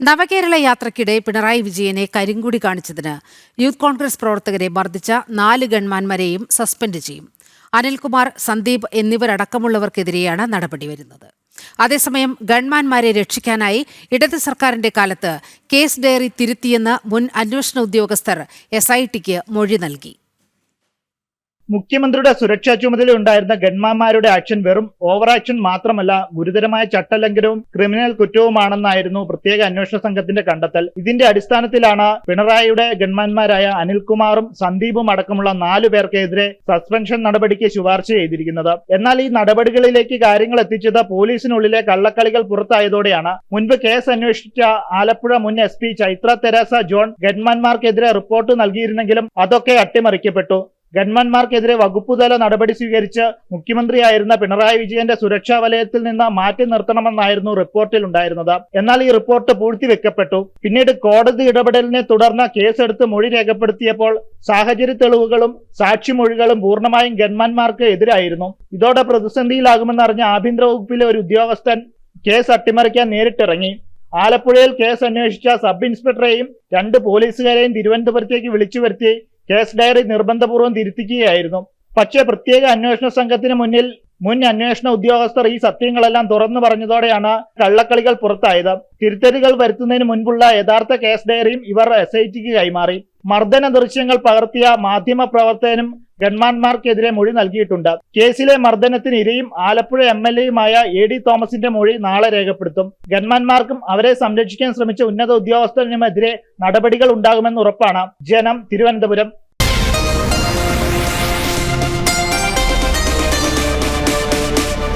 നവകേരള യാത്രയ്ക്കിടെ പിണറായി വിജയനെ കരിങ്കൊടി കാണിച്ചതിന് യൂത്ത് കോൺഗ്രസ് പ്രവർത്തകരെ മർദ്ദിച്ച 4 ഗൺമാന്മാരെയും സസ്പെൻഡ് ചെയ്യും. അനിൽകുമാർ, സന്ദീപ് എന്നിവരടക്കമുള്ളവർക്കെതിരെയാണ് നടപടി വരുന്നത്. അതേസമയം ഗൺമാന്മാരെ രക്ഷിക്കാനായി ഇടത് സർക്കാരിന്റെ കാലത്ത് കേസ് ഡയറി തിരുത്തിയെന്ന് മുൻ അന്വേഷണ ഉദ്യോഗസ്ഥർ SITക്ക് മൊഴി നൽകി. മുഖ്യമന്ത്രിയുടെ സുരക്ഷാ ചുമതലയുണ്ടായിരുന്ന ഗൺമാന്മാരുടെ ആക്ഷൻ വെറും ഓവർ ആക്ഷൻ മാത്രമല്ല, ഗുരുതരമായ ചട്ടലംഘനവും ക്രിമിനൽ കുറ്റവുമാണെന്നായിരുന്നു പ്രത്യേക അന്വേഷണ സംഘത്തിന്റെ കണ്ടെത്തൽ. ഇതിന്റെ അടിസ്ഥാനത്തിലാണ് പിണറായിയുടെ ഗൺമാന്മാരായ അനിൽകുമാറും സന്ദീപും അടക്കമുള്ള 4 പേർക്കെതിരെ സസ്പെൻഷൻ നടപടിക്ക് ശുപാർശ ചെയ്തിരിക്കുന്നത്. എന്നാൽ ഈ നടപടികളിലേക്ക് കാര്യങ്ങൾ എത്തിച്ചത് പോലീസിനുള്ളിലെ കള്ളക്കളികൾ പുറത്തായതോടെയാണ്. മുൻപ് കേസ് അന്വേഷിച്ച ആലപ്പുഴ മുൻ SP ചൈത്ര തെരേസ ജോൺ ഗൺമാന്മാർക്കെതിരെ റിപ്പോർട്ട് നൽകിയിരുന്നെങ്കിലും അതൊക്കെ അട്ടിമറിക്കപ്പെട്ടു. ഗൺമാന്മാർക്കെതിരെ വകുപ്പുതല നടപടി സ്വീകരിച്ച് മുഖ്യമന്ത്രിയായിരുന്ന പിണറായി വിജയന്റെ സുരക്ഷാ വലയത്തിൽ നിന്ന് മാറ്റി നിർത്തണമെന്നായിരുന്നു റിപ്പോർട്ടിൽ ഉണ്ടായിരുന്നത്. എന്നാൽ ഈ റിപ്പോർട്ട് പൂഴ്ത്തിവെക്കപ്പെട്ടു. പിന്നീട് കോടതി ഇടപെടലിനെ തുടർന്ന് കേസെടുത്ത് മൊഴി രേഖപ്പെടുത്തിയപ്പോൾ സാഹചര്യ തെളിവുകളും സാക്ഷിമൊഴികളും പൂർണ്ണമായും ഗൺമാന്മാർക്ക് എതിരായിരുന്നു. ഇതോടെ പ്രതിസന്ധിയിലാകുമെന്നറിഞ്ഞ ആഭ്യന്തര വകുപ്പിലെ ഒരു ഉദ്യോഗസ്ഥൻ കേസ് അട്ടിമറിക്കാൻ നേരിട്ടിറങ്ങി. ആലപ്പുഴയിൽ കേസ് അന്വേഷിച്ച സബ് ഇൻസ്പെക്ടറെയും 2 പോലീസുകാരെയും തിരുവനന്തപുരത്തേക്ക് വിളിച്ചു വരുത്തി കേസ് ഡയറി നിർബന്ധപൂർവ്വം തിരുത്തിക്കുകയായിരുന്നു. പക്ഷേ പ്രത്യേക അന്വേഷണ സംഘത്തിന് മുന്നിൽ മുൻ അന്വേഷണ ഉദ്യോഗസ്ഥർ ഈ സത്യങ്ങളെല്ലാം തുറന്നു പറഞ്ഞതോടെയാണ് കള്ളക്കളികൾ പുറത്തായത്. തിരുത്തലുകൾ വരുത്തുന്നതിന് മുൻപുള്ള യഥാർത്ഥ കേസ് ഡയറിയും ഇവർ SITക്ക് കൈമാറി. മർദ്ദന ദൃശ്യങ്ങൾ പകർത്തിയ മാധ്യമ പ്രവർത്തകനും ഗൺമാന്മാർക്കെതിരെ മൊഴി നൽകിയിട്ടുണ്ട്. കേസിലെ മർദ്ദനത്തിന് ഇരയും ആലപ്പുഴ MLAയുമായ AD തോമസിന്റെ മൊഴി നാളെ രേഖപ്പെടുത്തും. ഗൺമാന്മാർക്കും അവരെ സംരക്ഷിക്കാൻ ശ്രമിച്ച ഉന്നത ഉദ്യോഗസ്ഥനുമെതിരെ നടപടികൾ ഉണ്ടാകുമെന്ന് ഉറപ്പാണ്. ജനം, തിരുവനന്തപുരം.